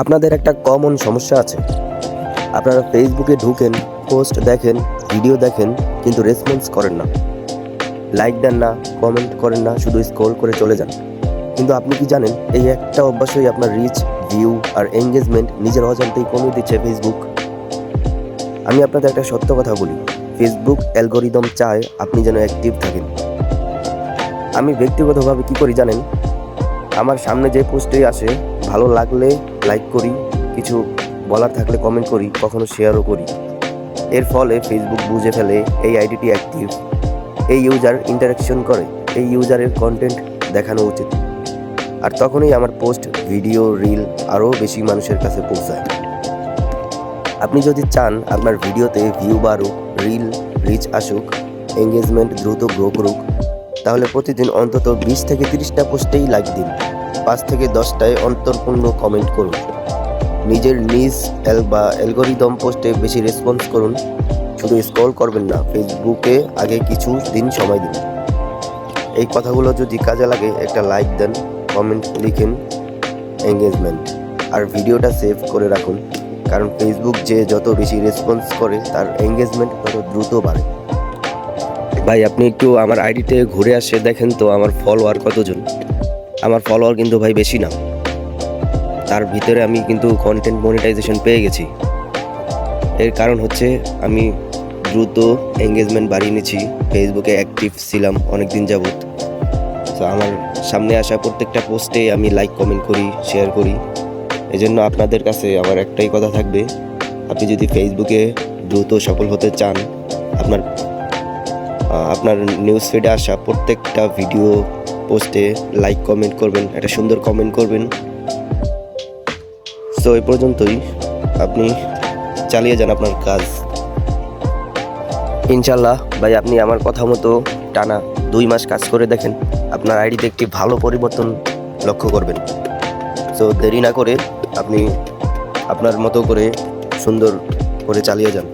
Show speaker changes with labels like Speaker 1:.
Speaker 1: আপনাদের একটা কমন সমস্যা আছে। আপনারা ফেসবুকে ঢুকেন, পোস্ট দেখেন, ভিডিও দেখেন, কিন্তু রেসপন্স করেন না, লাইক দেন না, কমেন্ট করেন না, শুধু স্ক্রল করে চলে যান। কিন্তু আপনি কি জানেন, এই একটা অভ্যাসই আপনার রিচ, ভিউ আর এঙ্গেজমেন্ট নিজের অজান্তেই কমিয়ে দিচ্ছে ফেসবুক। আমি আপনাদের একটা সত্য কথা বলি, ফেসবুক অ্যালগোরিদম চায় আপনি যেন অ্যাক্টিভ থাকেন। আমি ব্যক্তিগতভাবে কি করি জানেন, আমার সামনে যে পোস্টই আসে ভালো লাগলে লাইক করি, কিছু বলার থাকলে কমেন্ট করি, কখনো শেয়ারও করি। এর ফলে ফেসবুক বুঝে ফেলে এই আইডিটি অ্যাক্টিভ, এই ইউজার ইন্টারাকশন করে, এই ইউজারের কন্টেন্ট দেখানো উচিত। আর তখনই আমার পোস্ট, ভিডিও, রিল আরও বেশি মানুষের কাছে পৌঁছায়। আপনি যদি চান আপনার ভিডিওতে ভিউ বাড়ুক, রিল রিচ আসুক, এঙ্গেজমেন্ট দ্রুত গ্রো করুক, তাহলে প্রতিদিন অন্তত 20 থেকে 30টা পোস্টেই লাইক দিন, 5 থেকে 10টায় অন্তরপূর্ণ কমেন্ট করুন, নিজের নিজ অ্যালগোরিদম পোস্টে বেশি রেসপন্স করুন। শুধু স্ক্রল করবেন না, ফেসবুকে আগে কিছু দিন সময় দিন। এই কথাগুলো যদি কাজে লাগে, একটা লাইক দেন, কমেন্ট লিখেন, এঙ্গেজমেন্ট আর ভিডিওটা সেভ করে রাখুন, কারণ ফেসবুক যে যত বেশি রেসপন্স করে তার এঙ্গেজমেন্ট তত দ্রুত বাড়ে। ভাই আপনি একটু আমার আইডিতে ঘুরে আসে দেখেন তো আমার ফলোয়ার কতজন। আমার ফলোয়ার কিন্তু ভাই বেশি না, তার ভিতরে আমি কিন্তু কন্টেন্ট মনিটাইজেশন পেয়ে গেছি। এর কারণ হচ্ছে আমি দ্রুত এঙ্গেজমেন্ট বাড়িয়ে নিয়েছি, ফেসবুকে অ্যাক্টিভ ছিলাম অনেক দিন যাবত। তো আমার সামনে আসা প্রত্যেকটা পোস্টে আমি লাইক, কমেন্ট করি, শেয়ার করি। এই জন্য আপনাদের কাছে আমার একটাই কথা থাকবে, আপনি যদি ফেসবুকে দ্রুত সফল হতে চান, আপনার নিউজ ফিডে আসা প্রত্যেকটা ভিডিও পোস্টে লাইক, কমেন্ট করবেন, একটা সুন্দর কমেন্ট করবেন। সো এই পর্যন্তই, আপনি চালিয়ে যান আপনার কাজ। ইনশাল্লাহ ভাই আপনি আমার কথা মতো টানা 2 মাস কাজ করে দেখেন, আপনার আইডিতে একটি ভালো পরিবর্তন লক্ষ্য করবেন। সো দেরি না করে আপনি আপনার মতো করে সুন্দর করে চালিয়ে যান।